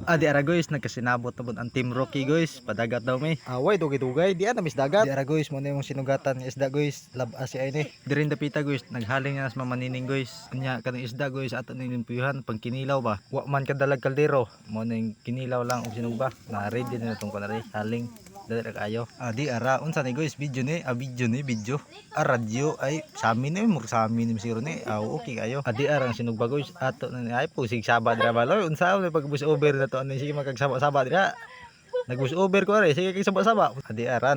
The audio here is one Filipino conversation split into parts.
Di ara guys, nagkasinabot na bud ang Team Rocky guys, padagat daw may. Away dugay-dugay, di ana mis dagat. Di ara guys, mo na yung sinugatan nga isda guys, labas si ay ni. Dirin dapita guys, naghaling na sa mamanining guys. Anya kanang isda guys, ato ning limpyuhan pang kinilaw ba. Wa man kadalag kaldero, mo na yung kinilaw lang og sinugba. Na ready na tong kanari, haling. Dali kayo. Di ara unsa ni guys, video ni, video. Radyo ay sa amin ni, mur sa amin ni siguro ni. Okay kayo. Di ara ang sinugba guys, ato na ay pusig saba dira baloy. Unsa may pag bus over na to ani sige magagsaba-saba dira. Nagbus over ko ari, sige kay saba-saba. Di ara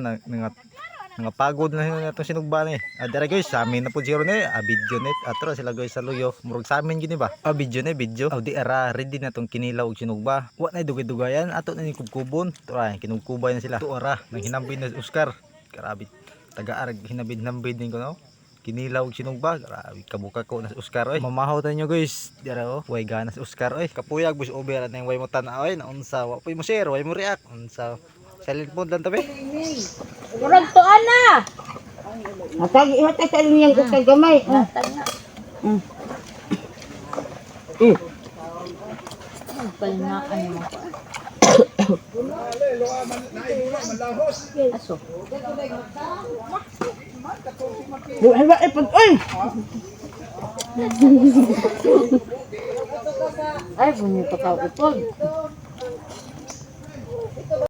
nga pagod na na itong sinugba ni. Dara guys, sa amin na po siguro ni, video net. Atro sila guys sa luyo. Murag sa amin gini ba? Video ni, video. Di ara, ready na tong kinilaw og sinugba. Wa na dugay-dugayan, ato na ni kubkubon. Try, kinugkubay na sila. Ara, nang hinambid na Oscar. Grabe. Taga-arag hinambid din ko no. Kinilaw og sinugba. Grabe, kabuka ko na si Oscar oy. Mamahaw ta nyo guys. Dara oh, way ganas si Oscar oy. Kapuyag bus over na yung way mo tan-aw oy, naunsa. Wa poy mo share, way mo react. Unsa? Silent mode lang tabi. Murag to ana. Matag ihatay sa linyang ko sa gamay. Palingaan mo. Aso. Buhay ba ipag oy. Ay, bunyi pa ka ipod.